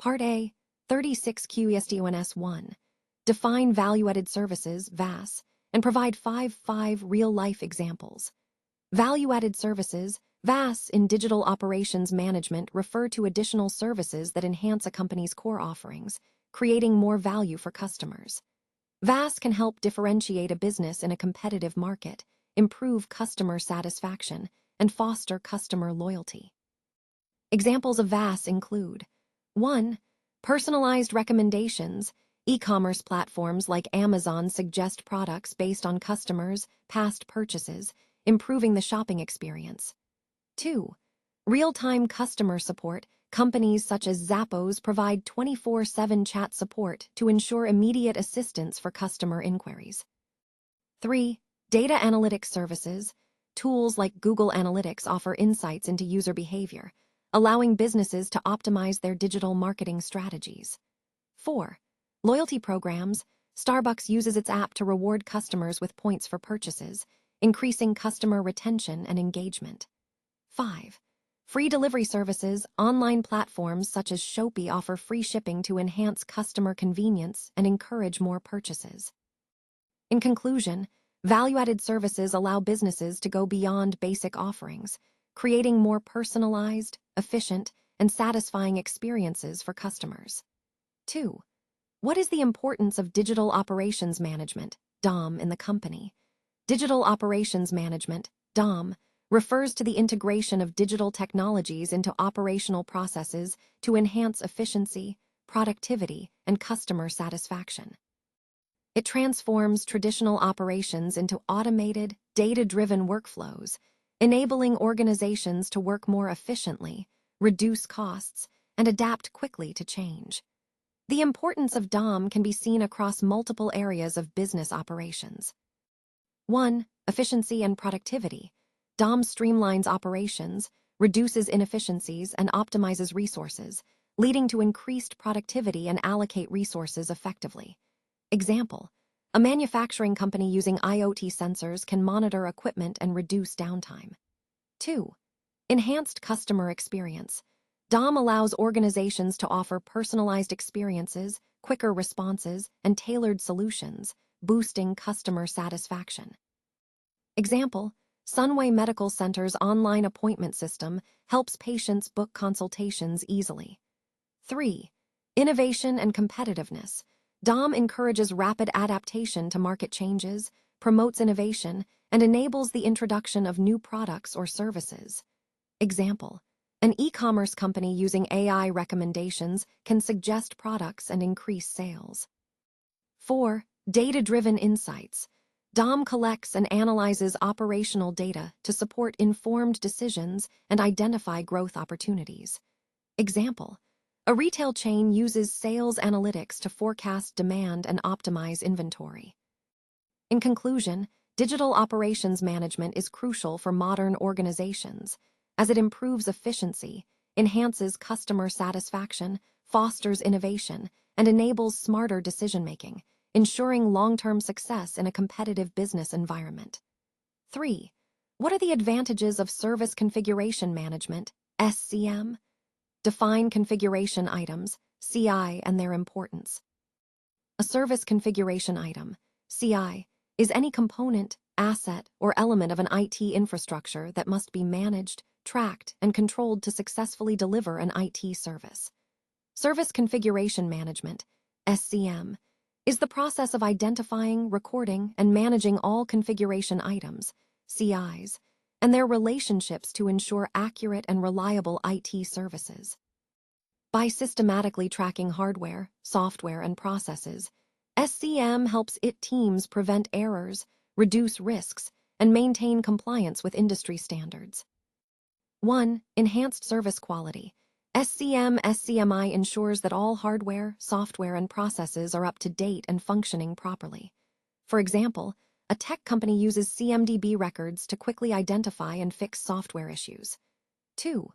Part A, 36 QESDONS 1. Define value-added services, VAS, and provide five real-life examples. Value-added services, VAS, in digital operations management refer to additional services that enhance a company's core offerings, creating more value for customers. VAS can help differentiate a business in a competitive market, improve customer satisfaction, and foster customer loyalty. Examples of VAS include 1. Personalized recommendations. E-commerce platforms like Amazon suggest products based on customers' past purchases, improving the shopping experience. 2. Real-time customer support. Companies such as Zappos provide 24/7 chat support to ensure immediate assistance for customer inquiries. 3. Data analytics services. Tools like Google Analytics offer insights into user behavior, allowing businesses to optimize their digital marketing strategies. 4. Loyalty programs. Starbucks uses its app to reward customers with points for purchases, increasing customer retention and engagement. 5. Free delivery services. Online platforms such as Shopee offer free shipping to enhance customer convenience and encourage more purchases. In conclusion, value-added services allow businesses to go beyond basic offerings, creating more personalized, efficient, and satisfying experiences for customers. 2. What is the importance of digital operations management, DOM, in the company? Digital operations management, DOM, refers to the integration of digital technologies into operational processes to enhance efficiency, productivity, and customer satisfaction. It transforms traditional operations into automated, data-driven workflows, enabling organizations to work more efficiently, reduce costs, and adapt quickly to change. The importance of DOM can be seen across multiple areas of business operations. 1. Efficiency and productivity. DOM streamlines operations, reduces inefficiencies, and optimizes resources, leading to increased productivity and allocate resources effectively. Example: a manufacturing company using IoT sensors can monitor equipment and reduce downtime. 2. Enhanced customer experience. DOM allows organizations to offer personalized experiences, quicker responses, and tailored solutions, boosting customer satisfaction. Example: Sunway Medical Center's online appointment system helps patients book consultations easily. 3. Innovation and competitiveness. DOM encourages rapid adaptation to market changes, promotes innovation, and enables the introduction of new products or services. Example: an e-commerce company using AI recommendations can suggest products and increase sales. 4. Data-driven insights. DOM collects and analyzes operational data to support informed decisions and identify growth opportunities. Example: a retail chain uses sales analytics to forecast demand and optimize inventory. In conclusion, digital operations management is crucial for modern organizations, as it improves efficiency, enhances customer satisfaction, fosters innovation, and enables smarter decision-making, ensuring long-term success in a competitive business environment. 3. What are the advantages of service configuration management, SCM? Define configuration items, CI, and their importance. A service configuration item, CI, is any component, asset, or element of an IT infrastructure that must be managed, tracked, and controlled to successfully deliver an IT service. Service configuration management, SCM, is the process of identifying, recording, and managing all configuration items, CIs, and their relationships to ensure accurate and reliable IT services. By systematically tracking hardware, software, and processes, SCM helps IT teams prevent errors, reduce risks, and maintain compliance with industry standards. 1. Enhanced service quality. SCMI ensures that all hardware, software, and processes are up to date and functioning properly. For example, a tech company uses CMDB records to quickly identify and fix software issues. 2.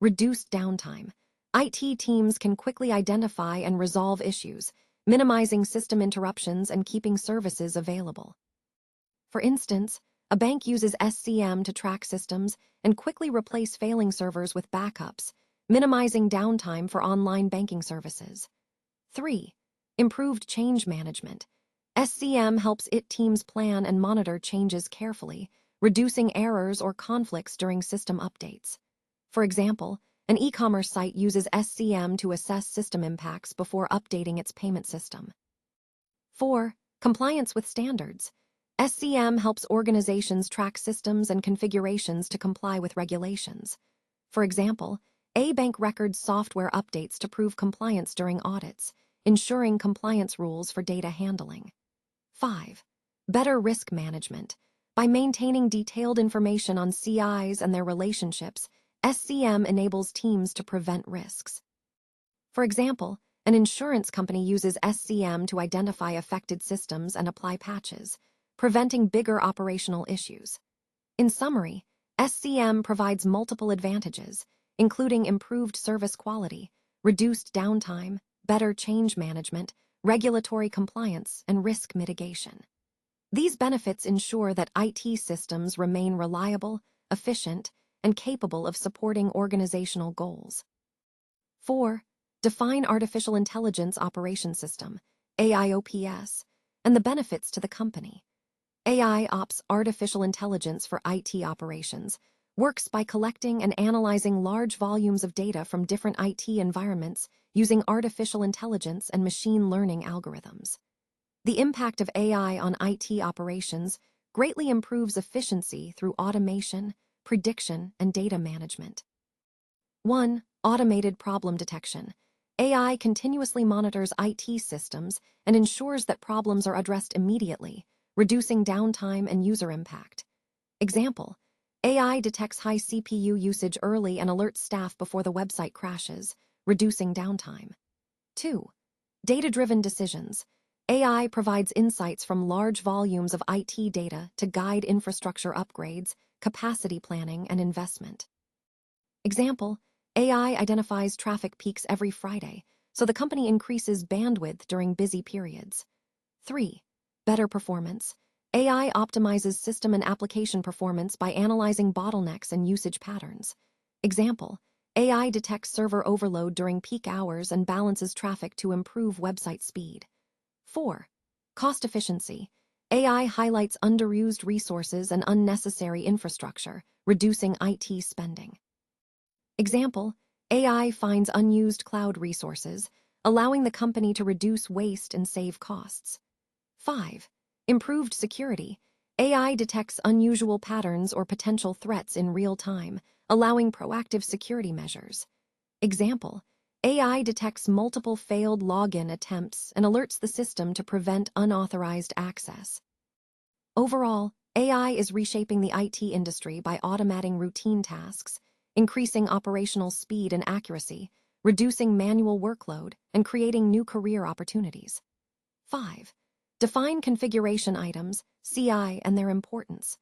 Reduced downtime. IT teams can quickly identify and resolve issues, minimizing system interruptions and keeping services available. For instance, a bank uses SCM to track systems and quickly replace failing servers with backups, minimizing downtime for online banking services. 3. Improved change management. SCM helps IT teams plan and monitor changes carefully, reducing errors or conflicts during system updates. For example, an e-commerce site uses SCM to assess system impacts before updating its payment system. 4. Compliance with standards. SCM helps organizations track systems and configurations to comply with regulations. For example, a bank records software updates to prove compliance during audits, ensuring compliance rules for data handling. 5. Better risk management. By maintaining detailed information on CIs and their relationships, SCM enables teams to prevent risks. For example, an insurance company uses SCM to identify affected systems and apply patches, preventing bigger operational issues. In summary, SCM provides multiple advantages, including improved service quality, reduced downtime, better change management, regulatory compliance, and risk mitigation. These benefits ensure that IT systems remain reliable, efficient, and capable of supporting organizational goals. 4. Define Artificial Intelligence Operation System, AIOps, and the benefits to the company. AIOps, artificial intelligence for IT operations, works by collecting and analyzing large volumes of data from different IT environments using artificial intelligence and machine learning algorithms. The impact of AI on IT operations greatly improves efficiency through automation, prediction, and data management. 1. Automated problem detection. AI continuously monitors IT systems and ensures that problems are addressed immediately, reducing downtime and user impact. Example: AI detects high CPU usage early and alerts staff before the website crashes, reducing downtime. 2. Data-driven decisions. AI provides insights from large volumes of IT data to guide infrastructure upgrades, capacity planning, and investment. Example: AI identifies traffic peaks every Friday, so the company increases bandwidth during busy periods. 3. Better performance. AI optimizes system and application performance by analyzing bottlenecks and usage patterns. Example: AI detects server overload during peak hours and balances traffic to improve website speed. 4. Cost efficiency. AI highlights underused resources and unnecessary infrastructure, reducing IT spending. Example: AI finds unused cloud resources, allowing the company to reduce waste and save costs. 5. Improved security. AI detects unusual patterns or potential threats in real time, allowing proactive security measures. Example: AI detects multiple failed login attempts and alerts the system to prevent unauthorized access. Overall, AI is reshaping the IT industry by automating routine tasks, increasing operational speed and accuracy, reducing manual workload, and creating new career opportunities. 5. Define configuration items, CI, and their importance.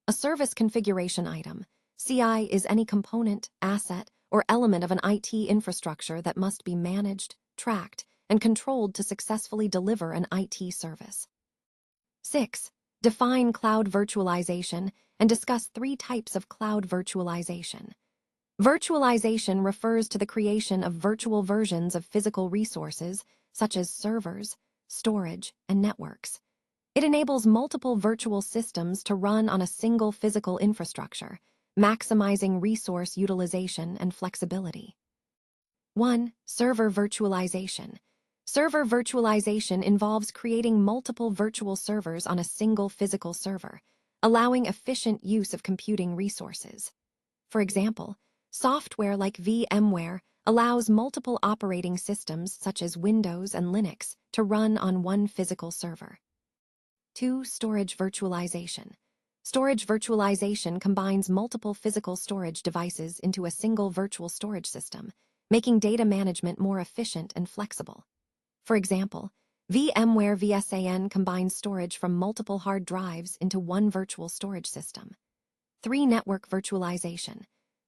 A service configuration item, CI, is any component, asset, or element of an IT infrastructure that must be managed, tracked, and controlled to successfully deliver an IT service. 6. Define cloud virtualization and discuss 3 types of cloud virtualization. Virtualization refers to the creation of virtual versions of physical resources, such as servers, storage, and networks. It enables multiple virtual systems to run on a single physical infrastructure, maximizing resource utilization and flexibility. 1. Server virtualization. Server virtualization involves creating multiple virtual servers on a single physical server, allowing efficient use of computing resources. For example, software like VMware allows multiple operating systems such as Windows and Linux to run on one physical server. 2. Storage virtualization. Storage virtualization combines multiple physical storage devices into a single virtual storage system, making data management more efficient and flexible. For example, VMware vSAN combines storage from multiple hard drives into one virtual storage system. 3. Network virtualization.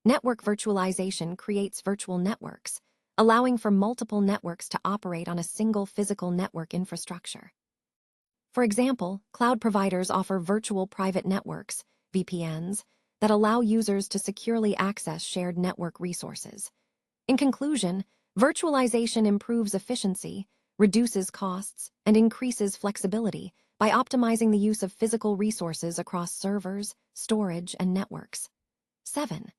Network virtualization creates virtual networks, allowing for multiple networks to operate on a single physical network infrastructure. For example, cloud providers offer virtual private networks, VPNs, that allow users to securely access shared network resources. In conclusion, virtualization improves efficiency, reduces costs, and increases flexibility by optimizing the use of physical resources across servers, storage, and networks. 7.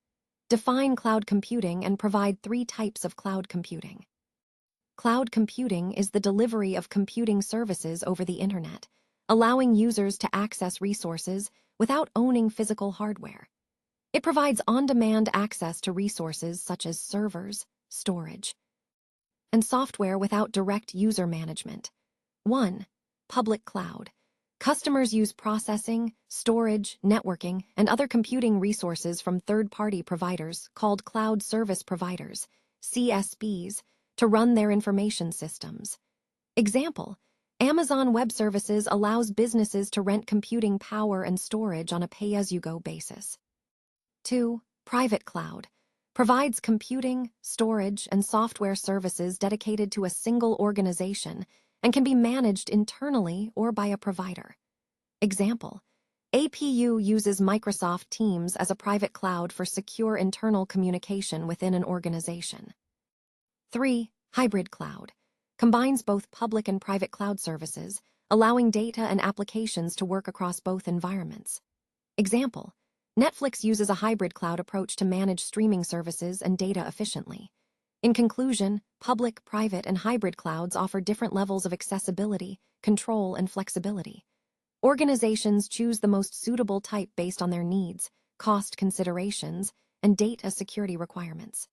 Define cloud computing and provide 3 types of cloud computing. Cloud computing is the delivery of computing services over the internet, allowing users to access resources without owning physical hardware. It provides on-demand access to resources such as servers, storage, and software without direct user management. 1. Public cloud. Customers use processing, storage, networking, and other computing resources from third-party providers called cloud service providers, CSPs, to run their information systems. Example: Amazon Web Services allows businesses to rent computing power and storage on a pay-as-you-go basis. 2. Private cloud. Provides computing, storage, and software services dedicated to a single organization and can be managed internally or by a provider. Example: APU uses Microsoft Teams as a private cloud for secure internal communication within an organization. 3. Hybrid cloud. Combines both public and private cloud services, allowing data and applications to work across both environments. Example: Netflix uses a hybrid cloud approach to manage streaming services and data efficiently. In conclusion, public, private, and hybrid clouds offer different levels of accessibility, control, and flexibility. Organizations choose the most suitable type based on their needs, cost considerations, and data security requirements.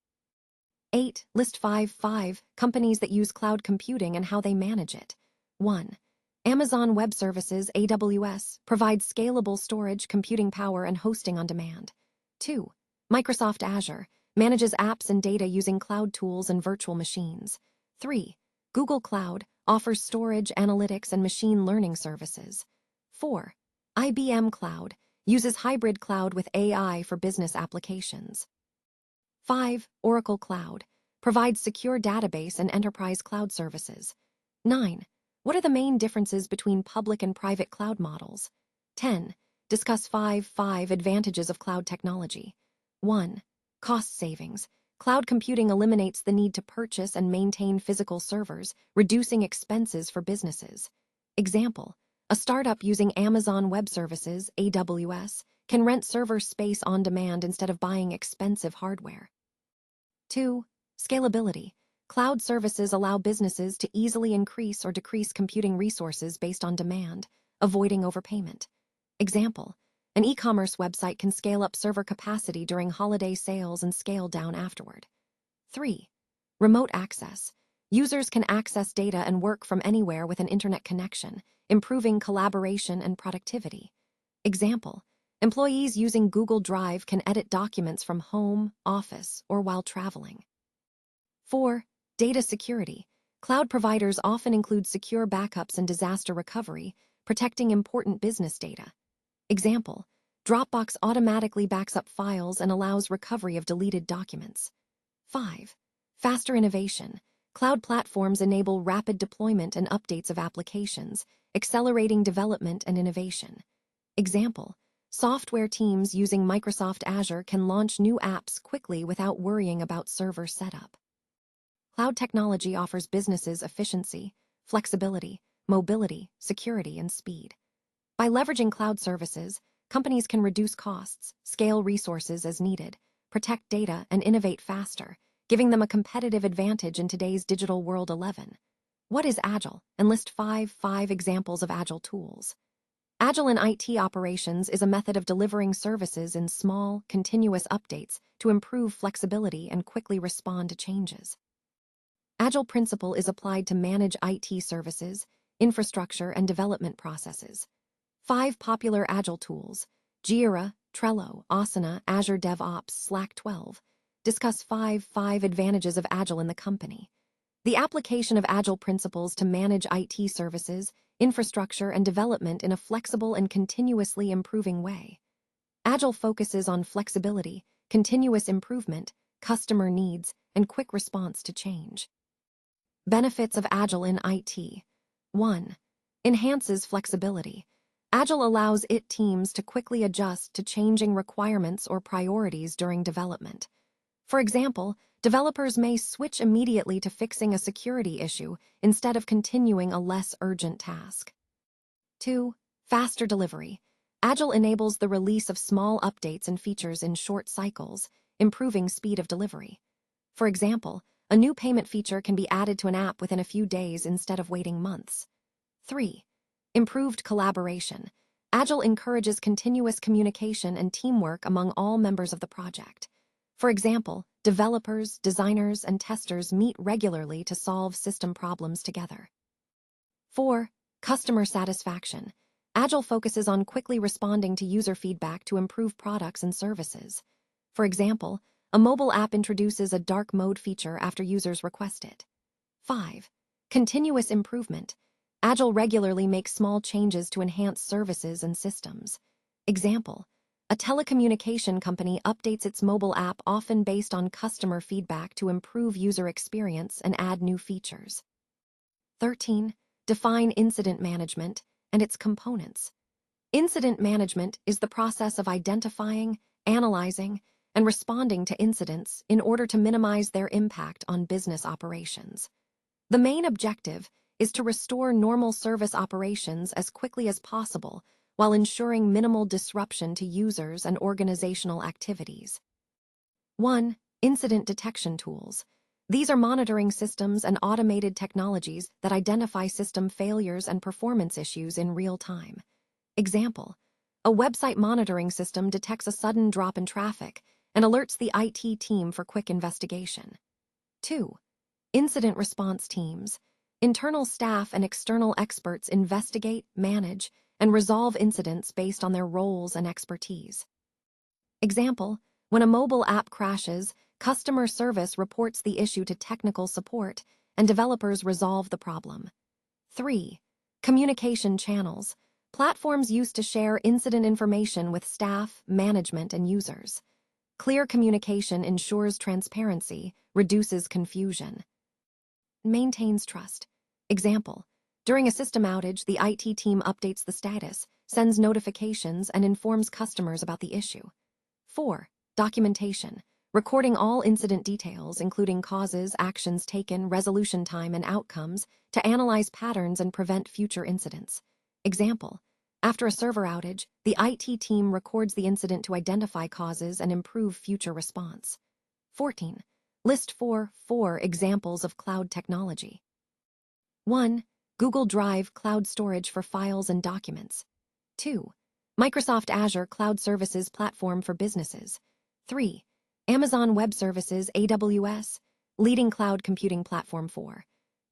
8. List 5 companies that use cloud computing and how they manage it. 1. Amazon Web Services, AWS, provides scalable storage, computing power, and hosting on demand. 2. Microsoft Azure manages apps and data using cloud tools and virtual machines. 3. Google Cloud offers storage, analytics, and machine learning services. 4. IBM Cloud uses hybrid cloud with AI for business applications. 5. Oracle Cloud provides secure database and enterprise cloud services. 9. What are the main differences between public and private cloud models? 10. Discuss 5 advantages of cloud technology. 1. Cost savings. Cloud computing eliminates the need to purchase and maintain physical servers, reducing expenses for businesses. Example: a startup using Amazon Web Services, AWS, can rent server space on demand instead of buying expensive hardware. 2. Scalability. Cloud services allow businesses to easily increase or decrease computing resources based on demand, avoiding overpayment. Example: an e-commerce website can scale up server capacity during holiday sales and scale down afterward. 3. Remote access. Users can access data and work from anywhere with an internet connection, improving collaboration and productivity. Example: employees using Google Drive can edit documents from home, office, or while traveling. 4. Data security. Cloud providers often include secure backups and disaster recovery, protecting important business data. Example: Dropbox automatically backs up files and allows recovery of deleted documents. 5. Faster innovation. Cloud platforms enable rapid deployment and updates of applications, accelerating development and innovation. Example: software teams using Microsoft Azure can launch new apps quickly without worrying about server setup. Cloud technology offers businesses efficiency, flexibility, mobility, security, and speed. By leveraging cloud services, companies can reduce costs, scale resources as needed, protect data, and innovate faster, giving them a competitive advantage in today's digital world. 11. What is Agile? And list 5 examples of Agile tools. Agile in IT operations is a method of delivering services in small, continuous updates to improve flexibility and quickly respond to changes. Agile principle is applied to manage IT services, infrastructure, and development processes. 5 popular Agile tools: Jira, Trello, Asana, Azure DevOps, Slack. 12. Discuss 5 advantages of Agile in the company. The application of Agile principles to manage IT services, infrastructure, and development in a flexible and continuously improving way. Agile focuses on flexibility, continuous improvement, customer needs, and quick response to change. Benefits of Agile in IT. 1. Enhances flexibility. Agile allows IT teams to quickly adjust to changing requirements or priorities during development. For example, developers may switch immediately to fixing a security issue instead of continuing a less urgent task. 2. Faster delivery. Agile enables the release of small updates and features in short cycles, improving speed of delivery. For example, a new payment feature can be added to an app within a few days instead of waiting months. 3. Improved collaboration. Agile encourages continuous communication and teamwork among all members of the project. For example, developers, designers, and testers meet regularly to solve system problems together. 4. Customer satisfaction. Agile focuses on quickly responding to user feedback to improve products and services. For example, a mobile app introduces a dark mode feature after users request it. 5. Continuous improvement. Agile regularly makes small changes to enhance services and systems. Example, a telecommunication company updates its mobile app often based on customer feedback to improve user experience and add new features. 13. Define incident management and its components. Incident management is the process of identifying, analyzing, and responding to incidents in order to minimize their impact on business operations. The main objective is to restore normal service operations as quickly as possible while ensuring minimal disruption to users and organizational activities. 1. Incident detection tools. These are monitoring systems and automated technologies that identify system failures and performance issues in real time. Example, a website monitoring system detects a sudden drop in traffic and alerts the IT team for quick investigation. 2. Incident response teams. Internal staff and external experts investigate, manage, and resolve incidents based on their roles and expertise. Example, when a mobile app crashes, customer service reports the issue to technical support, and developers resolve the problem. 3. Communication channels. Platforms used to share incident information with staff, management, and users. Clear communication ensures transparency, reduces confusion. Maintains trust. Example, during a system outage, the IT team updates the status, sends notifications, and informs customers about the issue. 4. Documentation. Recording all incident details, including causes, actions taken, resolution time, and outcomes, to analyze patterns and prevent future incidents. Example, after a server outage, the IT team records the incident to identify causes and improve future response. 14. List 4 examples of cloud technology. 1. Google Drive cloud storage for files and documents. 2. Microsoft Azure Cloud Services Platform for businesses. 3. Amazon Web Services AWS, leading cloud computing platform. 4.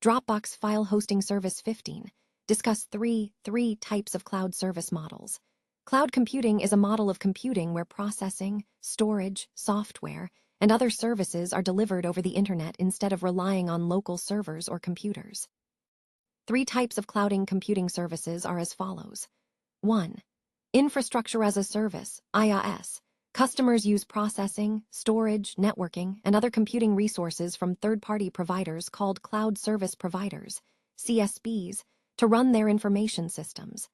Dropbox File Hosting Service. 15. Discuss three types of cloud service models. Cloud computing is a model of computing where processing, storage, software, and other services are delivered over the internet instead of relying on local servers or computers. 3 types of cloud computing services are as follows. 1. Infrastructure as a service, IaaS. Customers use processing, storage, networking, and other computing resources from third-party providers called cloud service providers, CSPs, to run their information systems.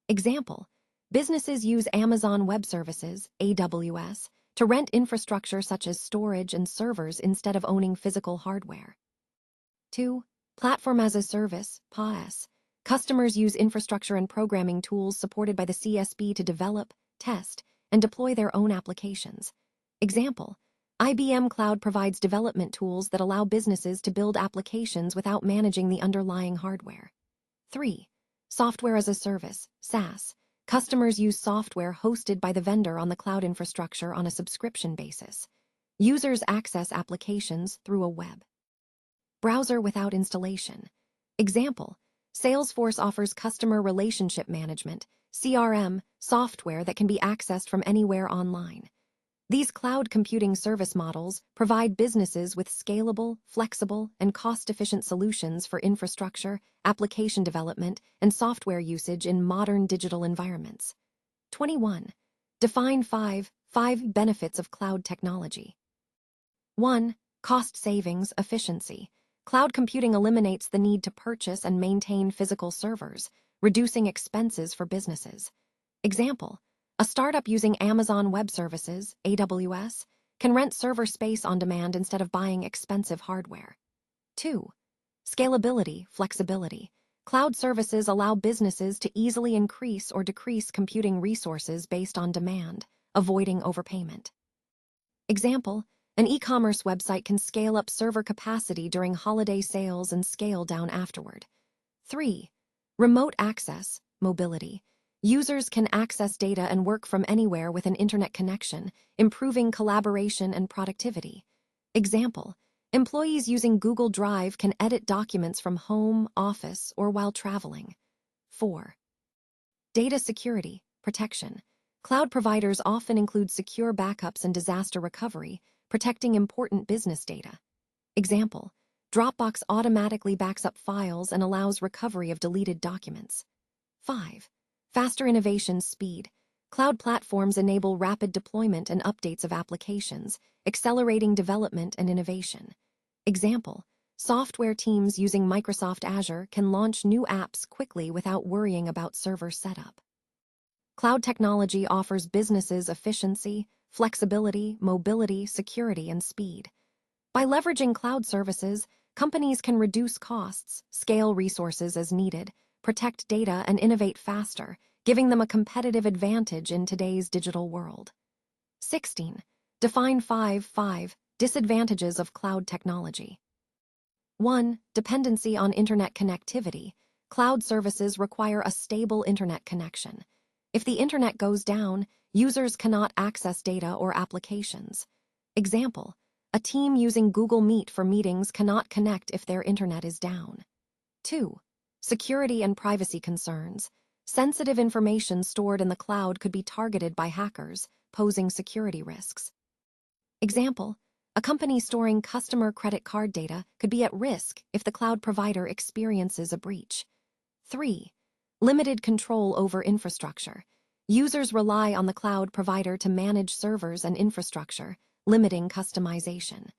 Example, businesses use Amazon Web Services, AWS, to rent infrastructure such as storage and servers instead of owning physical hardware. 2. Platform as a service, PaaS. Customers use infrastructure and programming tools supported by the CSP to develop, test, and deploy their own applications. Example, IBM Cloud provides development tools that allow businesses to build applications without managing the underlying hardware. 3. Software as a service, SaaS. Customers use software hosted by the vendor on the cloud infrastructure on a subscription basis. Users access applications through a web browser without installation. Example, Salesforce offers customer relationship management, CRM, software that can be accessed from anywhere online. These cloud computing service models provide businesses with scalable, flexible, and cost-efficient solutions for infrastructure, application development, and software usage in modern digital environments. 21. Define 5 benefits of cloud technology. 1. Cost savings, efficiency. Cloud computing eliminates the need to purchase and maintain physical servers, reducing expenses for businesses. Example, a startup using Amazon Web Services, AWS, can rent server space on demand instead of buying expensive hardware. 2. Scalability, flexibility. Cloud services allow businesses to easily increase or decrease computing resources based on demand, avoiding overpayment. Example, an e-commerce website can scale up server capacity during holiday sales and scale down afterward. 3. Remote access, mobility. Users can access data and work from anywhere with an internet connection, improving collaboration and productivity. Example, employees using Google Drive can edit documents from home, office, or while traveling. 4. Data security, protection. Cloud providers often include secure backups and disaster recovery, protecting important business data. Example, Dropbox automatically backs up files and allows recovery of deleted documents. 5. Faster innovation speed. Cloud platforms enable rapid deployment and updates of applications, accelerating development and innovation. Example, software teams using Microsoft Azure can launch new apps quickly without worrying about server setup. Cloud technology offers businesses efficiency, flexibility, mobility, security, and speed. By leveraging cloud services, companies can reduce costs, scale resources as needed, protect data, and innovate faster, giving them a competitive advantage in today's digital world. 16. Define 5 disadvantages of cloud technology. 1. Dependency on internet connectivity. Cloud services require a stable internet connection. If the internet goes down, users cannot access data or applications. Example, a team using Google Meet for meetings cannot connect if their internet is down. 2. Security and privacy concerns. Sensitive information stored in the cloud could be targeted by hackers, posing security risks. Example, a company storing customer credit card data could be at risk if the cloud provider experiences a breach. 3. Limited control over infrastructure. Users rely on the cloud provider to manage servers and infrastructure, limiting customization.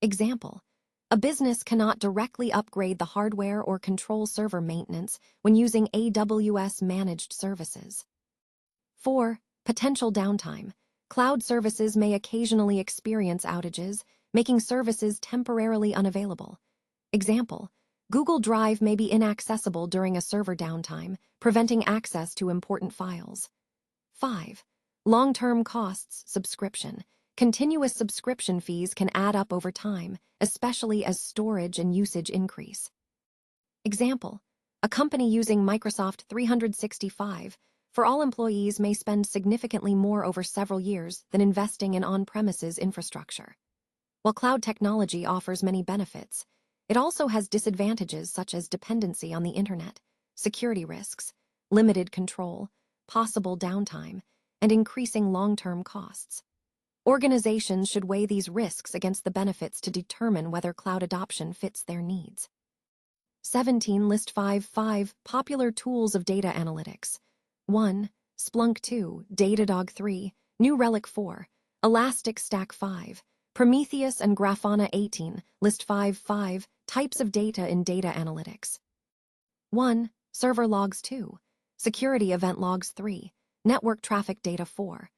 Example, a business cannot directly upgrade the hardware or control server maintenance when using AWS managed services. 4. Potential downtime. Cloud services may occasionally experience outages, making services temporarily unavailable. Example, Google Drive may be inaccessible during a server downtime, preventing access to important files. 5. Long-term costs, subscription. Continuous subscription fees can add up over time, especially as storage and usage increase. Example, a company using Microsoft 365 for all employees may spend significantly more over several years than investing in on-premises infrastructure. While cloud technology offers many benefits, it also has disadvantages such as dependency on the internet, security risks, limited control, possible downtime, and increasing long-term costs. Organizations should weigh these risks against the benefits to determine whether cloud adoption fits their needs. 17. List 5 popular tools of data analytics. 1. Splunk 2, Datadog 3, New Relic 4, Elastic Stack 5, Prometheus and Grafana 18. List 5 types of data in data analytics. 1. Server logs 2, Security event logs 3, Network traffic data 4,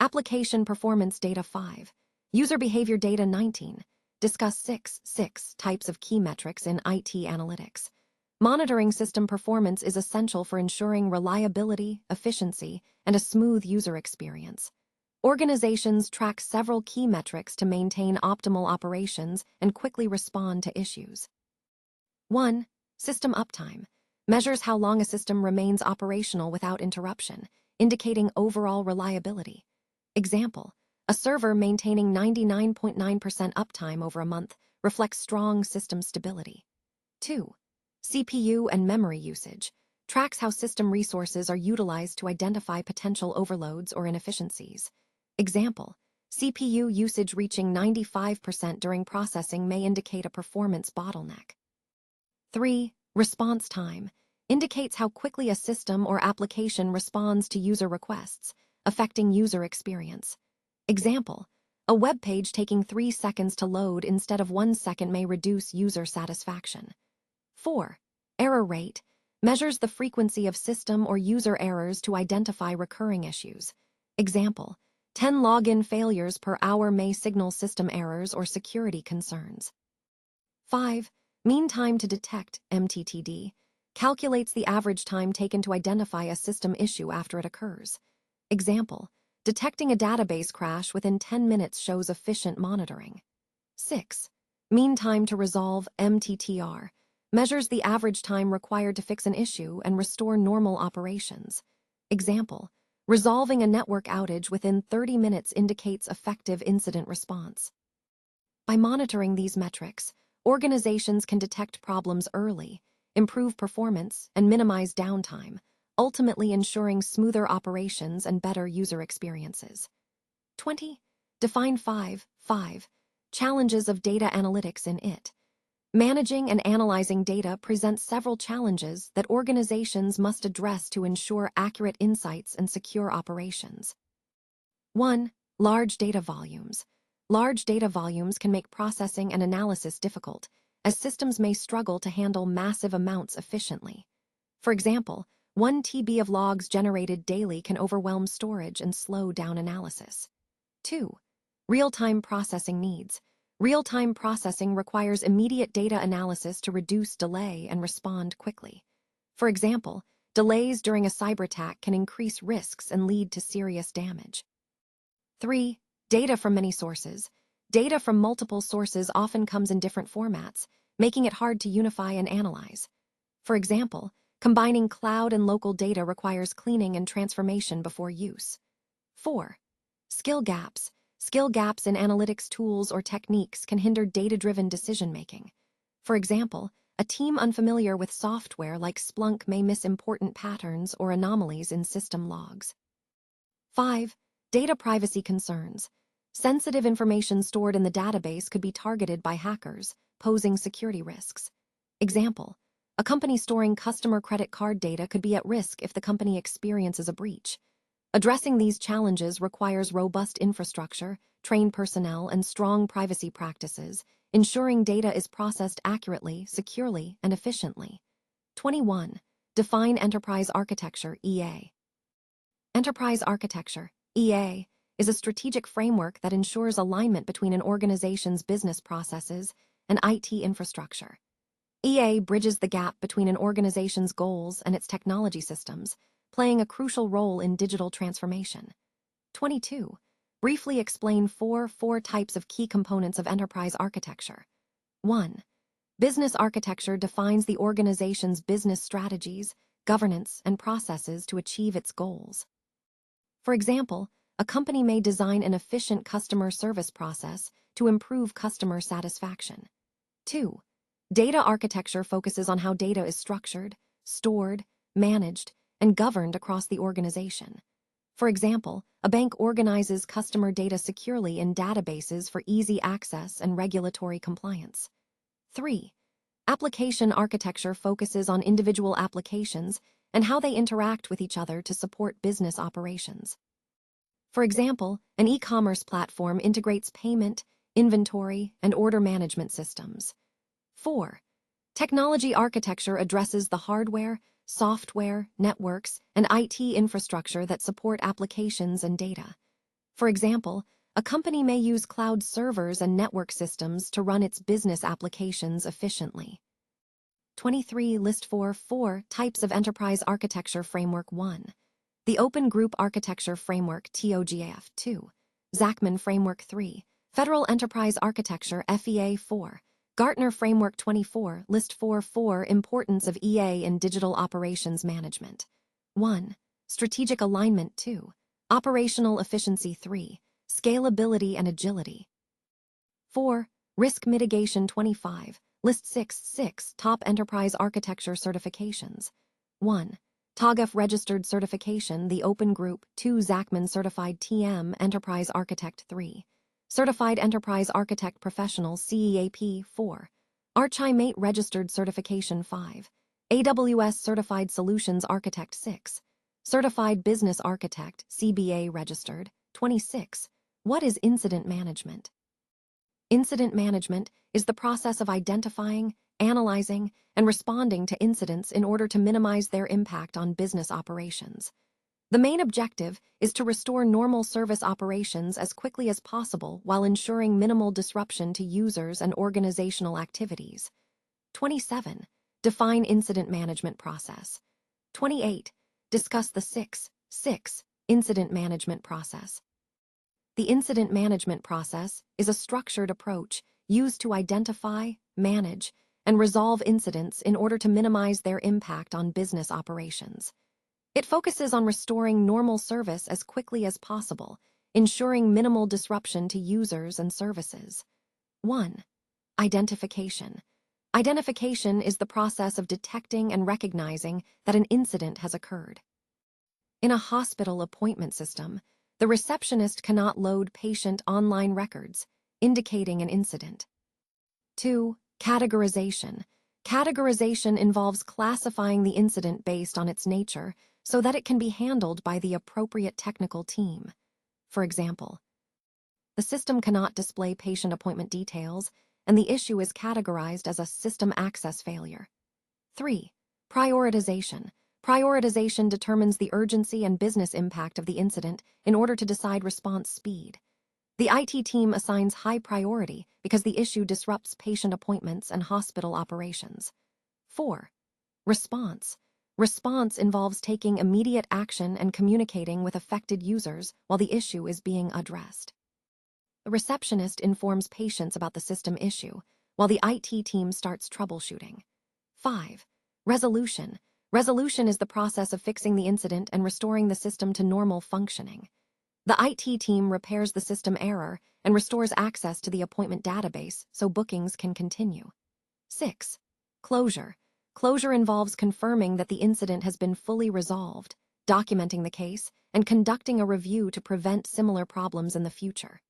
Application performance data 5, User behavior data 19. Discuss 6 types of key metrics in IT analytics. Monitoring system performance is essential for ensuring reliability, efficiency, and a smooth user experience. Organizations track several key metrics to maintain optimal operations and quickly respond to issues. 1. System uptime measures how long a system remains operational without interruption, indicating overall reliability. Example, a server maintaining 99.9% uptime over a month reflects strong system stability. 2. CPU and memory usage tracks how system resources are utilized to identify potential overloads or inefficiencies. Example, CPU usage reaching 95% during processing may indicate a performance bottleneck. 3. Response time indicates how quickly a system or application responds to user requests, affecting user experience. Example, a web page taking 3 seconds to load instead of 1 second may reduce user satisfaction. 4. Error rate measures the frequency of system or user errors to identify recurring issues. Example, 10 login failures per hour may signal system errors or security concerns. 5. Mean time to detect, MTTD, calculates the average time taken to identify a system issue after it occurs. Example, detecting a database crash within 10 minutes shows efficient monitoring. 6. Mean time to resolve, MTTR, measures the average time required to fix an issue and restore normal operations. Example, resolving a network outage within 30 minutes indicates effective incident response. By monitoring these metrics, organizations can detect problems early, improve performance, and minimize downtime, ultimately ensuring smoother operations and better user experiences. 20. Define 5 challenges of data analytics in IT. Managing and analyzing data presents several challenges that organizations must address to ensure accurate insights and secure operations. 1. Large data volumes. Large data volumes can make processing and analysis difficult, as systems may struggle to handle massive amounts efficiently. For example, 1 TB of logs generated daily can overwhelm storage and slow down analysis. 2. Real-time processing needs. Real-time processing requires immediate data analysis to reduce delay and respond quickly. For example, delays during a cyber attack can increase risks and lead to serious damage. 3. Data from many sources. Data from multiple sources often comes in different formats, making it hard to unify and analyze. For example, combining cloud and local data requires cleaning and transformation before use. 4. Skill gaps. Skill gaps in analytics tools or techniques can hinder data-driven decision-making. For example, a team unfamiliar with software like Splunk may miss important patterns or anomalies in system logs. 5. Data privacy concerns. Sensitive information stored in the database could be targeted by hackers, posing security risks. Example, a company storing customer credit card data could be at risk if the company experiences a breach. Addressing these challenges requires robust infrastructure, trained personnel, and strong privacy practices, ensuring data is processed accurately, securely, and efficiently. 21. Define enterprise architecture, EA. Enterprise architecture, EA, is a strategic framework that ensures alignment between an organization's business processes and IT infrastructure. EA bridges the gap between an organization's goals and its technology systems, playing a crucial role in digital transformation. 22. Briefly explain four types of key components of enterprise architecture. 1. Business architecture defines the organization's business strategies, governance, and processes to achieve its goals. For example, a company may design an efficient customer service process to improve customer satisfaction. 2. Data architecture focuses on how data is structured, stored, managed, and governed across the organization. For example, a bank organizes customer data securely in databases for easy access and regulatory compliance. 3. Application architecture focuses on individual applications and how they interact with each other to support business operations. For example, an e-commerce platform integrates payment, inventory, and order management systems. 4. Technology architecture addresses the hardware, software, networks, and IT infrastructure that support applications and data. For example, a company may use cloud servers and network systems to run its business applications efficiently. 23. List 4 types of enterprise architecture framework. 1. The Open Group Architecture Framework, TOGAF. 2. Zachman Framework. 3. Federal Enterprise Architecture, FEA. 4. Gartner Framework. 24. List 4 importance of EA in digital operations management. 1. Strategic alignment. 2. Operational efficiency. 3. Scalability and agility. 4. Risk mitigation. 25. List 6 top enterprise architecture certifications. 1. TOGAF registered certification, the Open Group. 2. Zachman certified TM Enterprise Architect. 3. Certified Enterprise Architect Professional, CEAP. 4. Archimate registered certification. 5. AWS Certified Solutions Architect. 6. Certified Business Architect, CBA registered. 26. What is incident management? Incident management is the process of identifying, analyzing, and responding to incidents in order to minimize their impact on business operations. The main objective is to restore normal service operations as quickly as possible while ensuring minimal disruption to users and organizational activities. 27. Define incident management process. 28. Discuss the 6 incident management process. The incident management process is a structured approach used to identify, manage, and resolve incidents in order to minimize their impact on business operations. It focuses on restoring normal service as quickly as possible, ensuring minimal disruption to users and services. 1. Identification. Identification is the process of detecting and recognizing that an incident has occurred. In a hospital appointment system, the receptionist cannot load patient online records, indicating an incident. 2. Categorization. Categorization involves classifying the incident based on its nature so that it can be handled by the appropriate technical team. For example, the system cannot display patient appointment details, and the issue is categorized as a system access failure. 3. Prioritization. Prioritization determines the urgency and business impact of the incident in order to decide response speed. The IT team assigns high priority because the issue disrupts patient appointments and hospital operations. 4. Response. Response involves taking immediate action and communicating with affected users while the issue is being addressed. The receptionist informs patients about the system issue, while the IT team starts troubleshooting. 5. Resolution. Resolution is the process of fixing the incident and restoring the system to normal functioning. The IT team repairs the system error and restores access to the appointment database so bookings can continue. 6. Closure. Closure involves confirming that the incident has been fully resolved, documenting the case, and conducting a review to prevent similar problems in the future.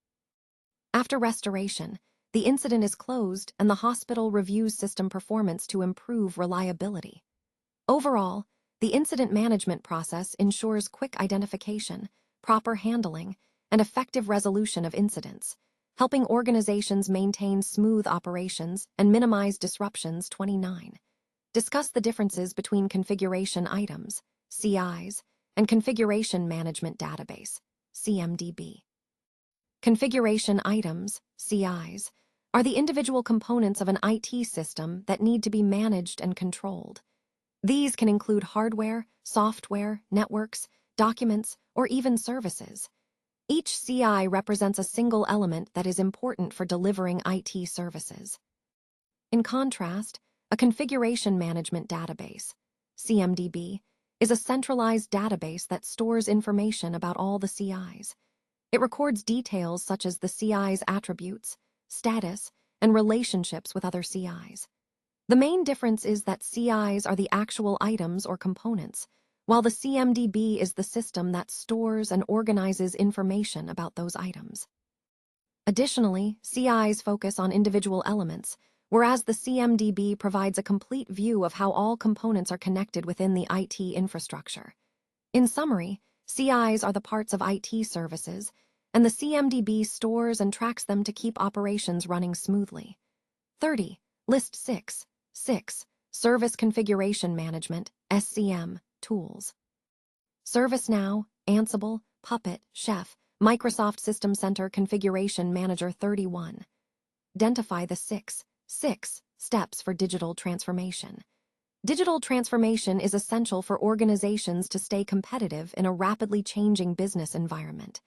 After restoration, the incident is closed and the hospital reviews system performance to improve reliability. Overall, the incident management process ensures quick identification, proper handling, and effective resolution of incidents, helping organizations maintain smooth operations and minimize disruptions. 29. Discuss the differences between configuration items, CIs, and configuration management database, CMDB. Configuration items, CIs, are the individual components of an IT system that need to be managed and controlled. These can include hardware, software, networks, documents, or even services. Each CI represents a single element that is important for delivering IT services. In contrast, a configuration management database, CMDB, is a centralized database that stores information about all the CIs. It records details such as the CI's attributes, status, and relationships with other CIs. The main difference is that CIs are the actual items or components, while the CMDB is the system that stores and organizes information about those items. Additionally, CIs focus on individual elements, whereas the CMDB provides a complete view of how all components are connected within the IT infrastructure. In summary, CIs are the parts of IT services, and the CMDB stores and tracks them to keep operations running smoothly. 30. List 6. Service Configuration Management, SCM, tools. ServiceNow, Ansible, Puppet, Chef, Microsoft System Center Configuration Manager. 31. Identify the 6 steps for digital transformation. Digital transformation is essential for organizations to stay competitive in a rapidly changing business environment.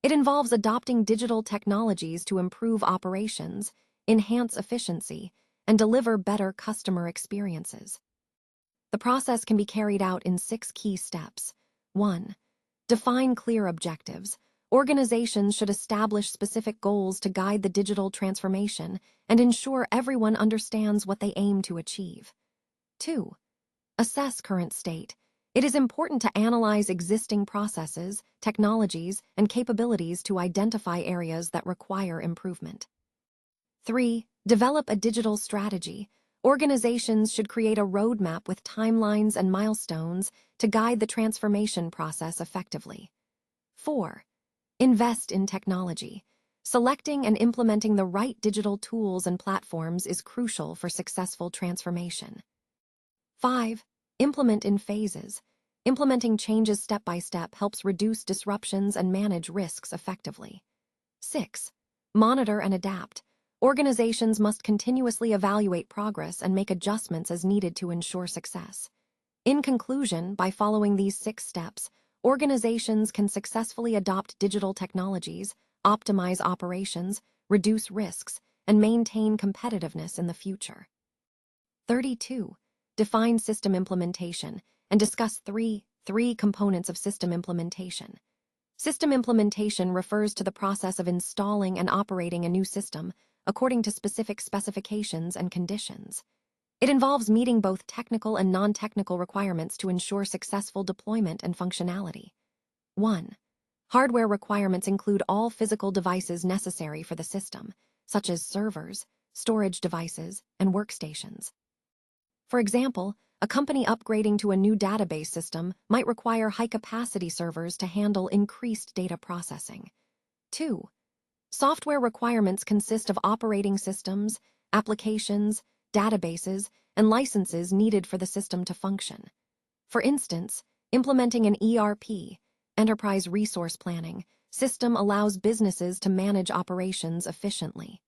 It involves adopting digital technologies to improve operations, enhance efficiency, and deliver better customer experiences. The process can be carried out in 6 key steps. 1. Define clear objectives. Organizations should establish specific goals to guide the digital transformation and ensure everyone understands what they aim to achieve. 2. Assess current state. It is important to analyze existing processes, technologies, and capabilities to identify areas that require improvement. 3. Develop a digital strategy. Organizations should create a roadmap with timelines and milestones to guide the transformation process effectively. 4. Invest in technology. Selecting and implementing the right digital tools and platforms is crucial for successful transformation. 5. Implement in phases. Implementing changes step by step helps reduce disruptions and manage risks effectively. 6. Monitor and adapt. Organizations must continuously evaluate progress and make adjustments as needed to ensure success. In conclusion, by following these 6 steps, organizations can successfully adopt digital technologies, optimize operations, reduce risks, and maintain competitiveness in the future. 32. Define system implementation and discuss three components of system implementation. System implementation refers to the process of installing and operating a new system according to specific specifications and conditions. It involves meeting both technical and non-technical requirements to ensure successful deployment and functionality. 1. Hardware requirements include all physical devices necessary for the system, such as servers, storage devices, and workstations. For example, a company upgrading to a new database system might require high-capacity servers to handle increased data processing. 2. Software requirements consist of operating systems, applications, databases, and licenses needed for the system to function. For instance, implementing an ERP, enterprise resource planning, system allows businesses to manage operations efficiently.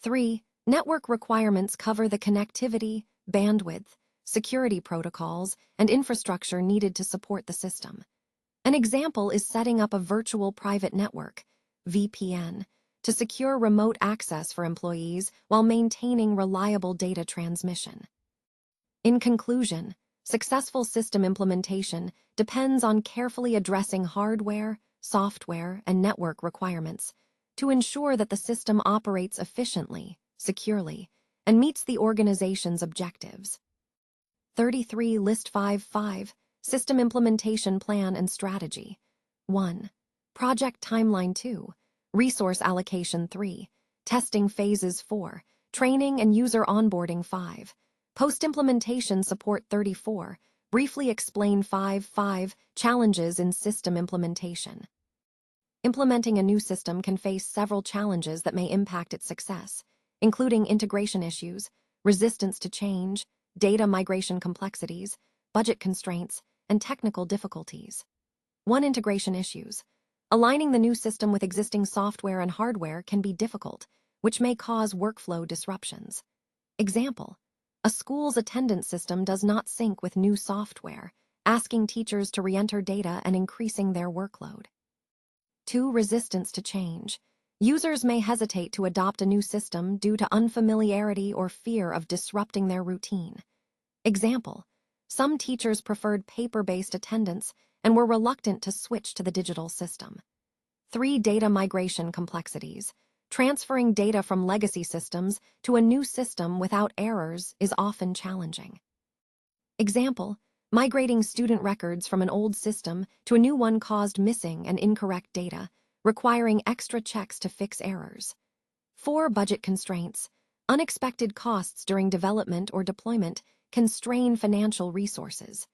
3. Network requirements cover the connectivity, bandwidth, security protocols, and infrastructure needed to support the system. An example is setting up a virtual private network, VPN, to secure remote access for employees while maintaining reliable data transmission. In conclusion, successful system implementation depends on carefully addressing hardware, software, and network requirements to ensure that the system operates efficiently, securely, and meets the organization's objectives. 33. List 5 System Implementation Plan and Strategy. 1. Project Timeline 2. Resource Allocation 3. Testing Phases 4. Training and User Onboarding 5. Post-Implementation Support 34. Briefly explain 5 Challenges in System Implementation. Implementing a new system can face several challenges that may impact its success, including integration issues, resistance to change, data migration complexities, budget constraints, and technical difficulties. 1. Integration issues. Aligning the new system with existing software and hardware can be difficult, which may cause workflow disruptions. Example: a school's attendance system does not sync with new software, asking teachers to re-enter data and increasing their workload. 2. Resistance to change. Users may hesitate to adopt a new system due to unfamiliarity or fear of disrupting their routine. Example: some teachers preferred paper-based attendance and were reluctant to switch to the digital system. 3. Data migration complexities. Transferring data from legacy systems to a new system without errors is often challenging. Example: migrating student records from an old system to a new one caused missing and incorrect data, requiring extra checks to fix errors. 4. Budget constraints. Unexpected costs during development or deployment can strain financial resources.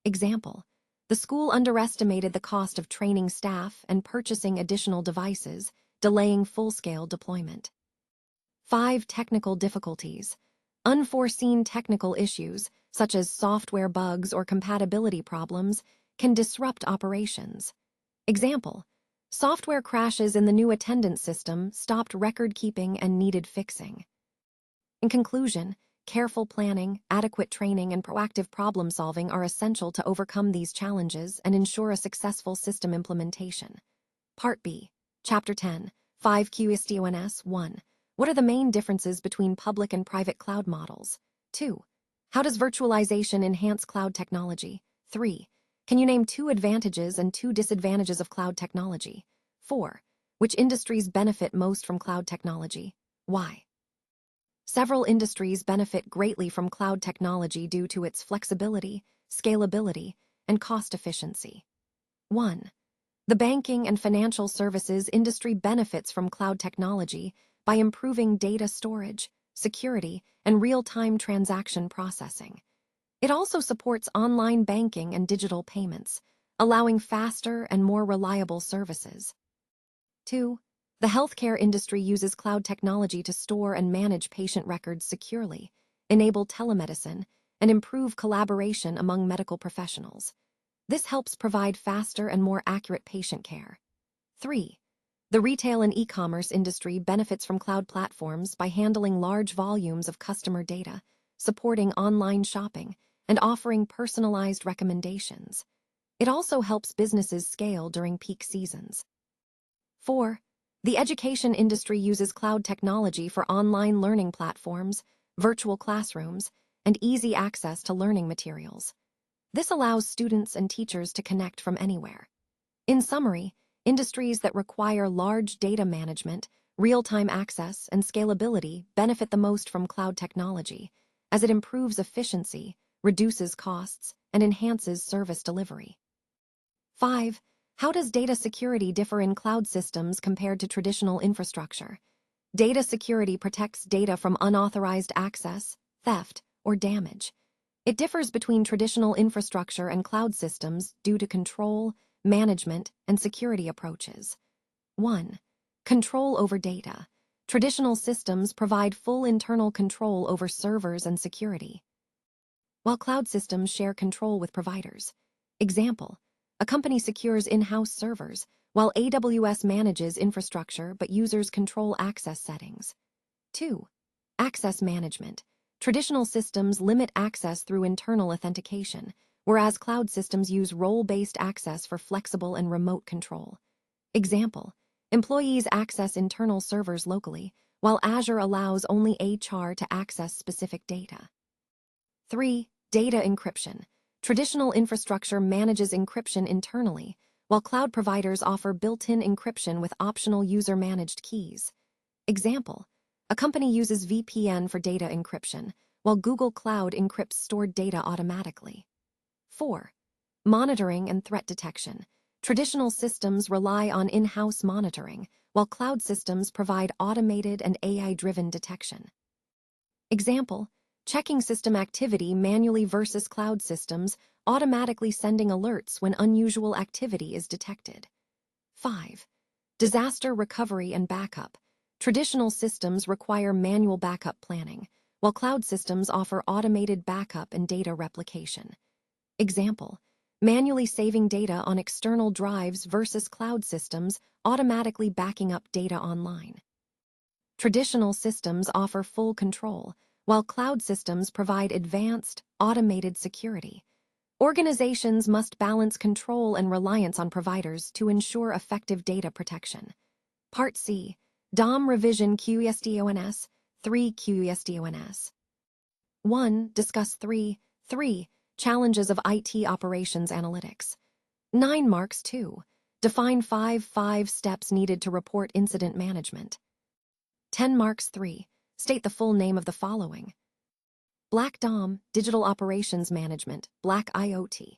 Example: the school underestimated the cost of training staff and purchasing additional devices, delaying full-scale deployment. 5. Technical difficulties. Unforeseen technical issues, such as software bugs or compatibility problems, can disrupt operations. Example: software crashes in the new attendance system stopped record-keeping and needed fixing. In conclusion, careful planning, adequate training, and proactive problem-solving are essential to overcome these challenges and ensure a successful system implementation. Part B. Chapter 10, 5 QSDONS 1. What are the main differences between public and private cloud models? 2. How does virtualization enhance cloud technology? 3. Can you name 2 advantages and 2 disadvantages of cloud technology? 4. Which industries benefit most from cloud technology? Why? Several industries benefit greatly from cloud technology due to its flexibility, scalability, and cost efficiency. 1. The banking and financial services industry benefits from cloud technology by improving data storage, security, and real-time transaction processing. It also supports online banking and digital payments, allowing faster and more reliable services. 2. The healthcare industry uses cloud technology to store and manage patient records securely, enable telemedicine, and improve collaboration among medical professionals. This helps provide faster and more accurate patient care. 3. The retail and e-commerce industry benefits from cloud platforms by handling large volumes of customer data, supporting online shopping, and offering personalized recommendations. It also helps businesses scale during peak seasons. 4. The education industry uses cloud technology for online learning platforms, virtual classrooms, and easy access to learning materials. This allows students and teachers to connect from anywhere. In summary, industries that require large data management, real-time access, and scalability benefit the most from cloud technology, as it improves efficiency, reduces costs, and enhances service delivery. 5. How does data security differ in cloud systems compared to traditional infrastructure? Data security protects data from unauthorized access, theft, or damage. It differs between traditional infrastructure and cloud systems due to control, management, and security approaches. 1. Control over data. Traditional systems provide full internal control over servers and security, while cloud systems share control with providers. Example: a company secures in-house servers, while AWS manages infrastructure but users control access settings. 2. Access management. Traditional systems limit access through internal authentication, whereas cloud systems use role-based access for flexible and remote control. Example: employees access internal servers locally, while Azure allows only HR to access specific data. 3. Data encryption. Traditional infrastructure manages encryption internally, while cloud providers offer built-in encryption with optional user-managed keys. Example: a company uses VPN for data encryption, while Google Cloud encrypts stored data automatically. 4. Monitoring and threat detection. Traditional systems rely on in-house monitoring, while cloud systems provide automated and AI-driven detection. Example: checking system activity manually versus cloud systems automatically sending alerts when unusual activity is detected. 5. Disaster recovery and backup. Traditional systems require manual backup planning, while cloud systems offer automated backup and data replication. Example: manually saving data on external drives versus cloud systems automatically backing up data online. Traditional systems offer full control, while cloud systems provide advanced, automated security. Organizations must balance control and reliance on providers to ensure effective data protection. Part C. DOM Revision QSDONS 3 QSDONS 1. Discuss 3. Challenges of IT operations analytics. 9 marks 2. Define 5 steps needed to report incident management. 10 marks 3. State the full name of the following. Black DOM, Digital Operations Management, Black IoT.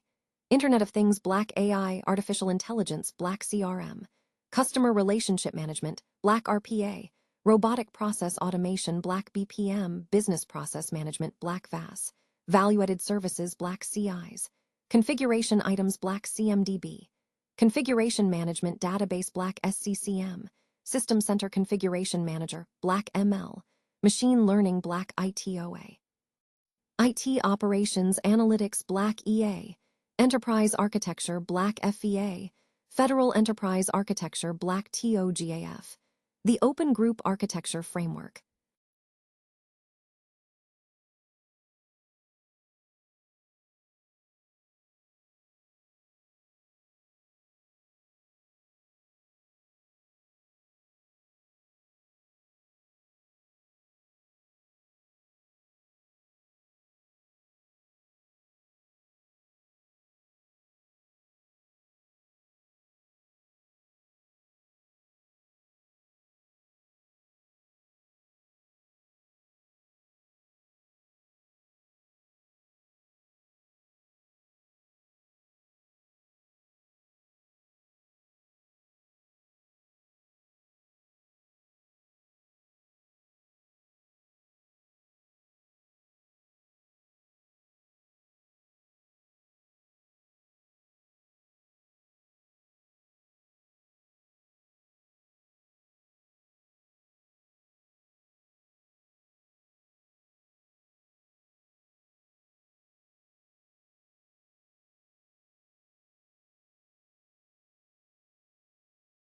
Internet of Things, Black AI, Artificial Intelligence, Black CRM. Customer Relationship Management, Black RPA. Robotic Process Automation, Black BPM. Business Process Management, Black VAS. Value-Added Services, Black CIs. Configuration Items, Black CMDB. Configuration Management Database, Black SCCM. System Center Configuration Manager, Black ML. Machine Learning, Black ITOA. IT Operations Analytics, Black EA. Enterprise Architecture, Black FEA. Federal Enterprise Architecture, Black TOGAF. The Open Group Architecture Framework.